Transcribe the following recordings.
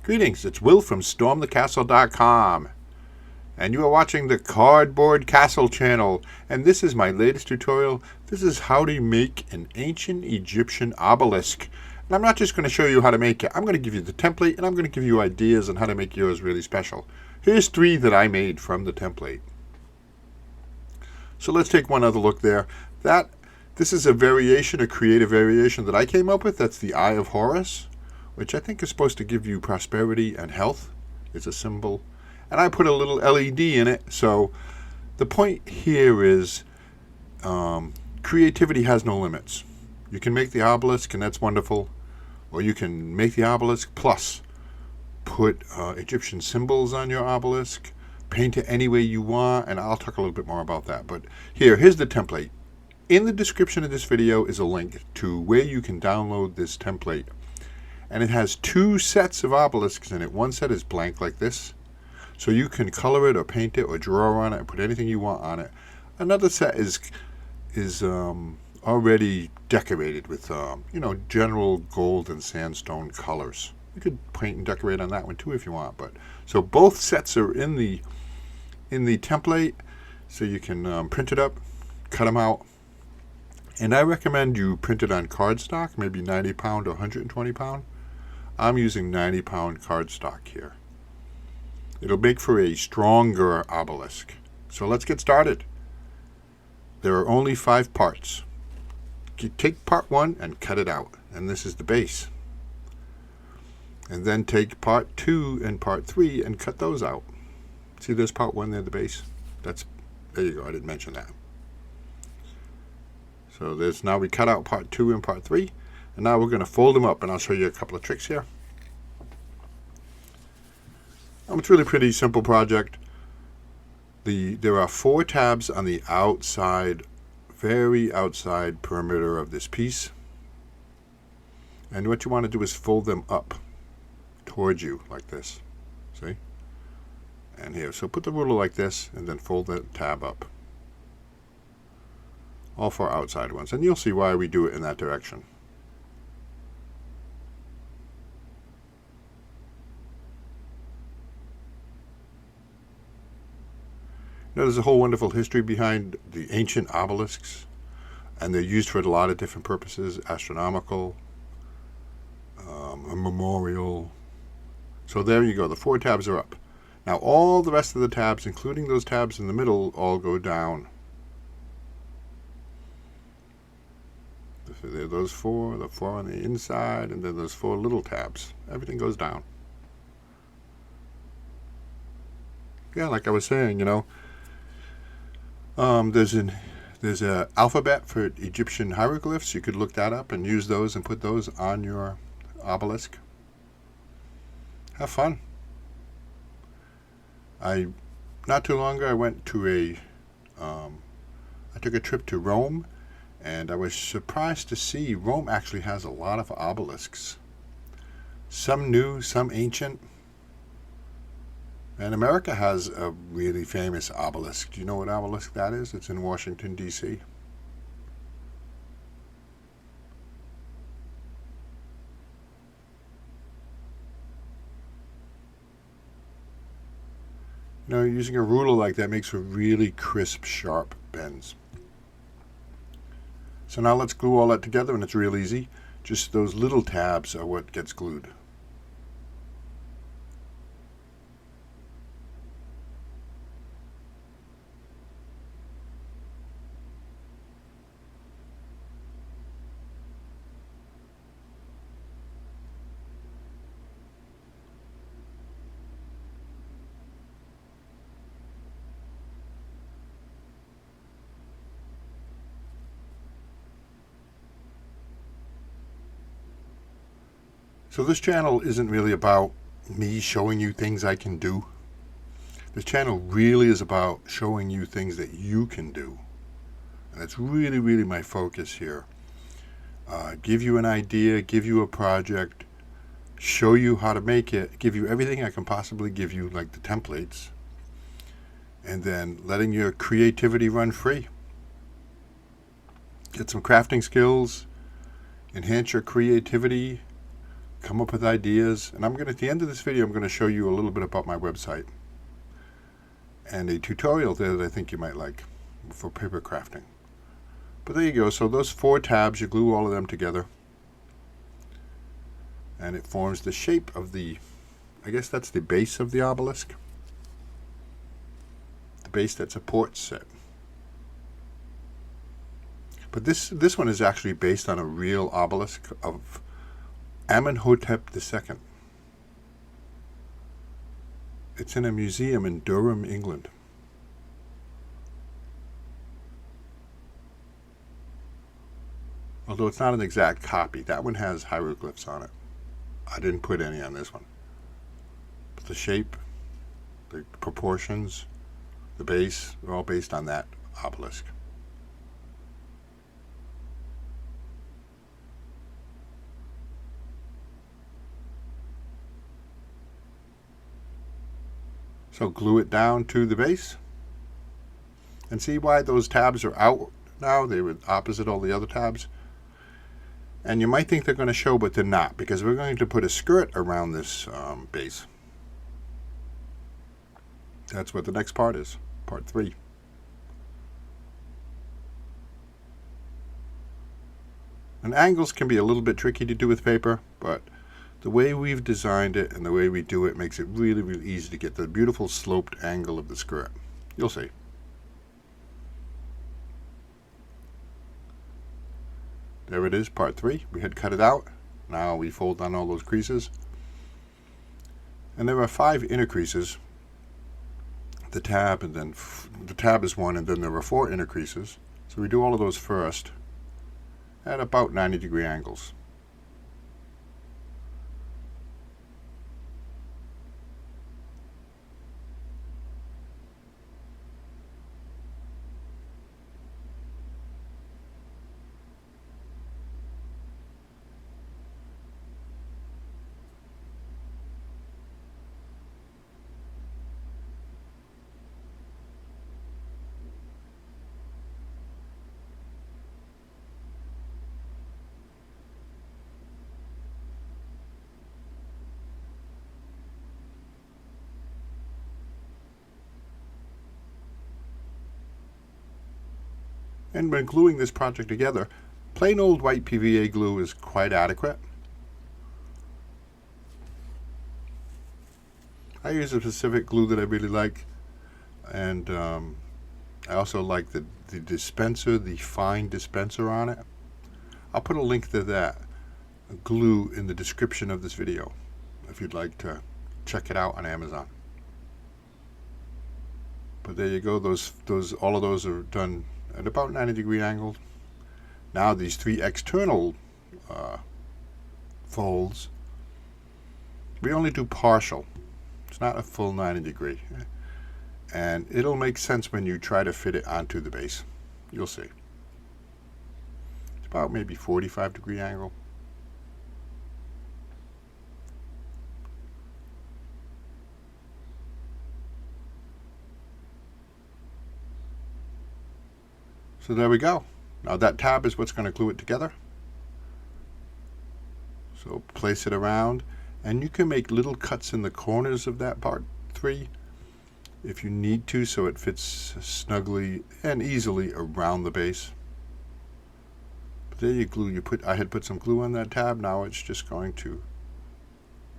Greetings, it's Will from StormTheCastle.com, and you are watching the Cardboard Castle channel, and this is my latest tutorial. This is how to make an ancient Egyptian obelisk. And I'm not just going to show you how to make it, I'm going to give you the template, and I'm going to give you ideas on how to make yours really special. Here's 3 that I made from the template. So let's take one other look there. This is a variation, a creative variation that I came up with. That's the Eye of Horus, which I think is supposed to give you prosperity and health. It's a symbol. And I put a little LED in it. So the point here is creativity has no limits. You can make the obelisk, and that's wonderful. Or you can make the obelisk plus put Egyptian symbols on your obelisk, paint it any way you want, and I'll talk a little bit more about that. But here's the template. In the description of this video is a link to where you can download this template. And it has 2 sets of obelisks in it. One set is blank like this, so you can color it or paint it or draw on it and put anything you want on it. Another set is already decorated with general gold and sandstone colors. You could paint and decorate on that one too if you want. But so both sets are in the template, so you can print it up, cut them out. And I recommend you print it on cardstock, maybe 90 pound or 120 pound. I'm using 90 pound cardstock here. It'll make for a stronger obelisk. So let's get started. There are only 5 parts. You take part 1 and cut it out, and this is the base. And then take part 2 and part 3 and cut those out. See, there's part 1 there, the base. There you go, I didn't mention that. So now we cut out part 2 and part 3. And now we're going to fold them up, and I'll show you a couple of tricks here. It's really pretty simple project. There are 4 tabs on the outside, very outside perimeter of this piece. And what you want to do is fold them up towards you like this. See? And here. So put the ruler like this and then fold that tab up. All 4 outside ones. And you'll see why we do it in that direction. There's a whole wonderful history behind the ancient obelisks, and they're used for a lot of different purposes: astronomical, a memorial. So there you go, the 4 tabs are up. Now all the rest of the tabs, including those tabs in the middle, all go down. There are those 4, the 4 on the inside, and then those 4 little tabs. Everything goes down. Yeah, like I was saying, there's an alphabet for Egyptian hieroglyphs. You could look that up and use those and put those on your obelisk. Have fun. Not too long ago, I went to I took a trip to Rome, and I was surprised to see Rome actually has a lot of obelisks. Some new, some ancient. And America has a really famous obelisk. Do you know what obelisk that is? It's in Washington, D.C. Using a ruler like that makes for really crisp, sharp bends. So now let's glue all that together, and it's real easy. Just those little tabs are what gets glued. So this channel isn't really about me showing you things I can do. This channel really is about showing you things that you can do. And that's really, really my focus here. Give you an idea, give you a project, show you how to make it, give you everything I can possibly give you, like the templates, and then letting your creativity run free. Get some crafting skills, enhance your creativity, come up with ideas. And at the end of this video, I'm going to show you a little bit about my website and a tutorial there that I think you might like for paper crafting. But there you go. So those 4 tabs, you glue all of them together, and it forms the shape of the, I guess that's the base of the obelisk, the base that supports it. But this one is actually based on a real obelisk of Amenhotep II. It's in a museum in Durham, England. Although it's not an exact copy. That one has hieroglyphs on it. I didn't put any on this one. But the shape, the proportions, the base, they're all based on that obelisk. So glue it down to the base. And see why those tabs are out now? They were opposite all the other tabs. And you might think they're going to show, but they're not, because we're going to put a skirt around this base. That's what the next part is, part 3. And angles can be a little bit tricky to do with paper, but the way we've designed it and the way we do it makes it really, really easy to get the beautiful sloped angle of the skirt. You'll see. There it is, part 3. We had cut it out. Now we fold down all those creases. And there are 5 inner creases. The tab, and then the tab is 1, and then there are 4 inner creases. So we do all of those first at about 90-degree angles. And when gluing this project together, plain old white PVA glue is quite adequate. I use a specific glue that I really like, and I also like the dispenser, the fine dispenser on it. I'll put a link to that glue in the description of this video if you'd like to check it out on Amazon. But there you go, all of those are done at about 90-degree angle. Now these 3 external folds, we only do partial. It's not a full 90-degree. And it'll make sense when you try to fit it onto the base. You'll see. It's about maybe 45-degree angle. So there we go. Now that tab is what's going to glue it together. So place it around, and you can make little cuts in the corners of that part 3 if you need to, so it fits snugly and easily around the base. But there you glue. I had put some glue on that tab. Now it's just going to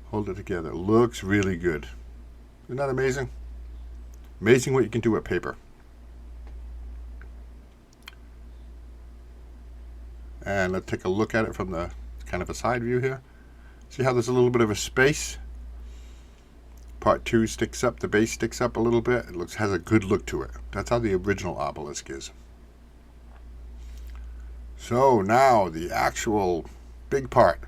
hold it together. Looks really good. Isn't that amazing? Amazing what you can do with paper. And let's take a look at it from the kind of a side view here. See how there's a little bit of a space? Part 2 sticks up, the base sticks up a little bit. It has a good look to it. That's how the original obelisk is. So now the actual big part.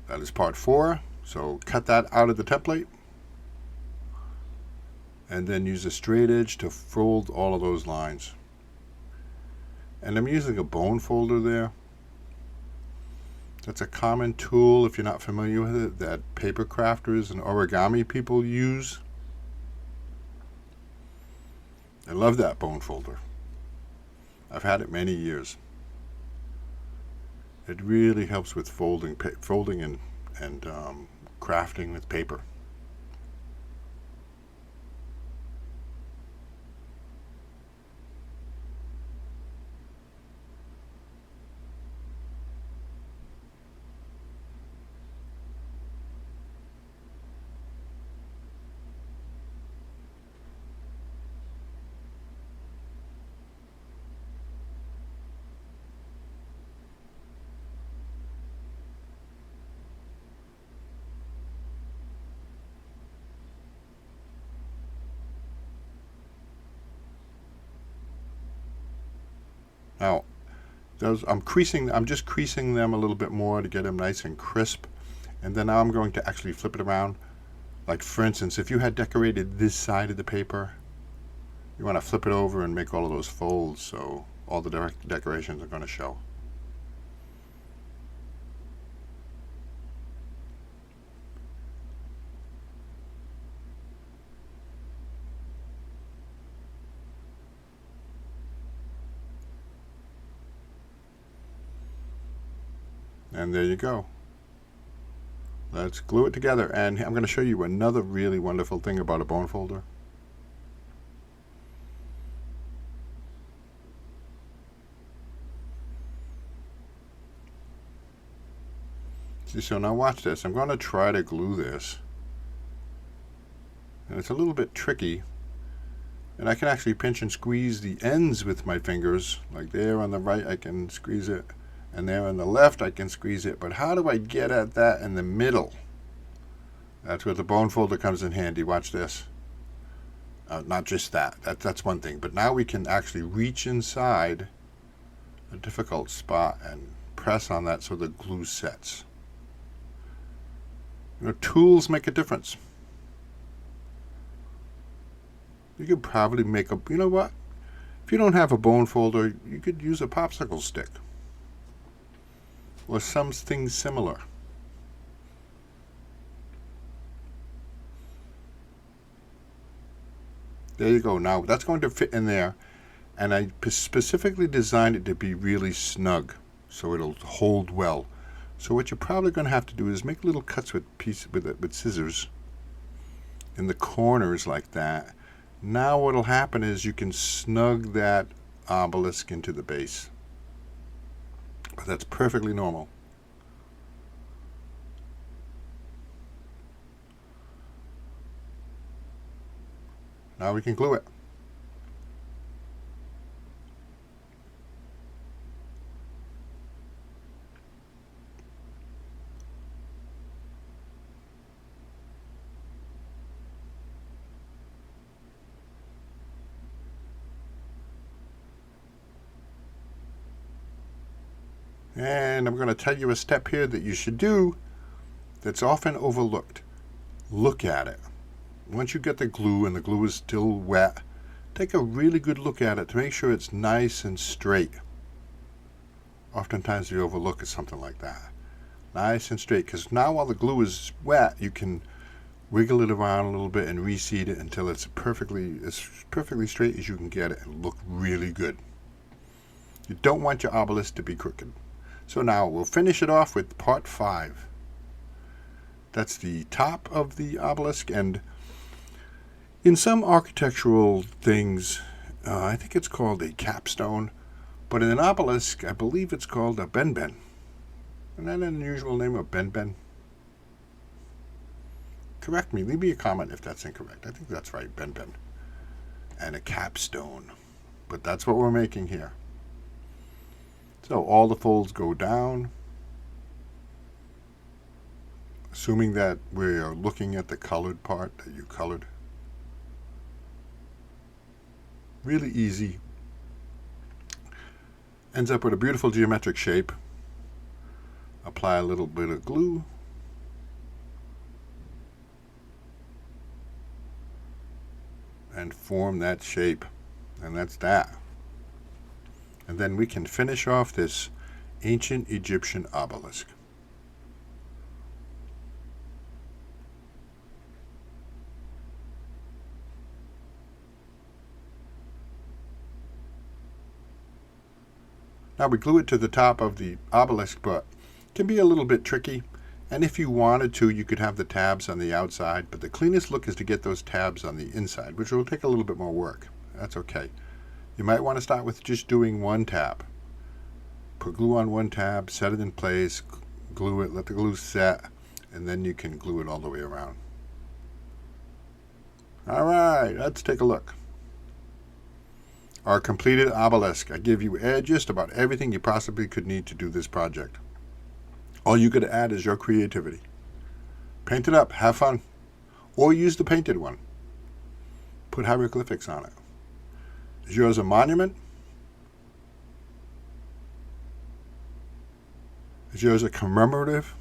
That is part 4. So cut that out of the template. And then use a straight edge to fold all of those lines. And I'm using a bone folder there. That's a common tool, if you're not familiar with it, that paper crafters and origami people use. I love that bone folder. I've had it many years. It really helps with folding and and crafting with paper. Now, I'm just creasing them a little bit more to get them nice and crisp. And then now I'm going to actually flip it around. Like, for instance, if you had decorated this side of the paper, you want to flip it over and make all of those folds so all the decorations are going to show. And there you go. Let's glue it together. And I'm going to show you another really wonderful thing about a bone folder. See, so now watch this. I'm going to try to glue this. And it's a little bit tricky. And I can actually pinch and squeeze the ends with my fingers. Like there on the right, I can squeeze it. And there on the left, I can squeeze it. But how do I get at that in the middle? That's where the bone folder comes in handy. Watch this. Not just that. That's one thing. But now we can actually reach inside a difficult spot and press on that so the glue sets. You know, tools make a difference. You could probably make you know what? If you don't have a bone folder, you could use a popsicle stick. Or something similar. There you go. Now that's going to fit in there, and I specifically designed it to be really snug so it'll hold well. So what you're probably going to have to do is make little cuts with scissors in the corners like that. Now what'll happen is you can snug that obelisk into the base. But that's perfectly normal. Now we can glue it. And I'm going to tell you a step here that you should do that's often overlooked. Look at it. Once you get the glue and the glue is still wet, take a really good look at it to make sure it's nice and straight. Oftentimes we overlook something like that. Nice and straight, because now while the glue is wet, you can wiggle it around a little bit and reseat it until it's perfectly straight as you can get it and look really good. You don't want your obelisk to be crooked. So now we'll finish it off with part 5. That's the top of the obelisk, and in some architectural things, I think it's called a capstone, but in an obelisk, I believe it's called a benben. Isn't that an unusual name, of benben? Correct me, leave me a comment if that's incorrect. I think that's right, benben. And a capstone. But that's what we're making here. So all the folds go down, assuming that we are looking at the colored part that you colored. Really easy. Ends up with a beautiful geometric shape. Apply a little bit of glue. And form that shape. And that's that. And then we can finish off this ancient Egyptian obelisk. Now we glue it to the top of the obelisk, but it can be a little bit tricky. And if you wanted to, you could have the tabs on the outside, but the cleanest look is to get those tabs on the inside, which will take a little bit more work. That's okay. You might want to start with just doing one tab. Put glue on one tab, set it in place, glue it, let the glue set, and then you can glue it all the way around. All right, let's take a look. Our completed obelisk. I give you just about everything you possibly could need to do this project. All you got to add is your creativity. Paint it up, have fun, or use the painted one. Put hieroglyphics on it. Is yours a monument? Is yours a commemorative?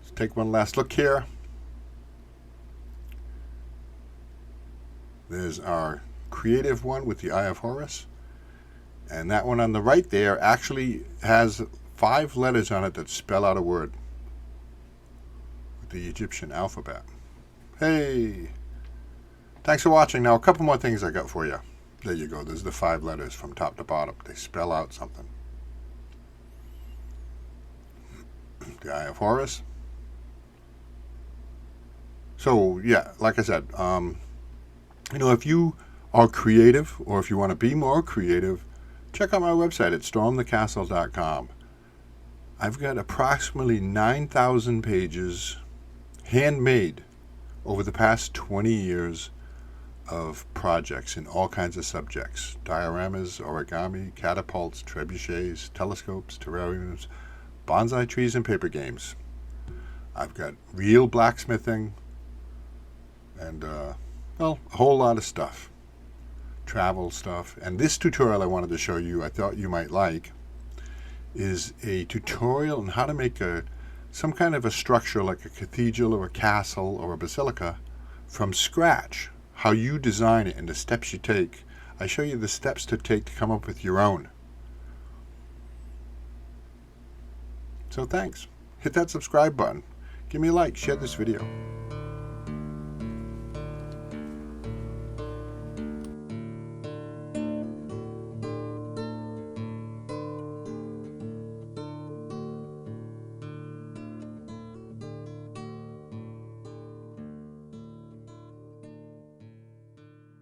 Let's take one last look here. There's our creative one with the Eye of Horus. And that one on the right there actually has 5 letters on it that spell out a word with the Egyptian alphabet. Hey! Thanks for watching. Now a couple more things I got for you. There you go. There's the 5 letters from top to bottom. They spell out something. The Eye of Horus. So yeah, like I said, if you are creative, or if you want to be more creative, check out my website at stormthecastle.com. I've got approximately 9,000 pages handmade over the past 20 years of projects in all kinds of subjects. Dioramas, origami, catapults, trebuchets, telescopes, terrariums, bonsai trees, and paper games. I've got real blacksmithing and, a whole lot of stuff. Travel stuff. And this tutorial I wanted to show you, I thought you might like, is a tutorial on how to make some kind of a structure like a cathedral or a castle or a basilica from scratch. How you design it and the steps you take. I show you the steps to take to come up with your own. So thanks. Hit that subscribe button. Give me a like. Share this video.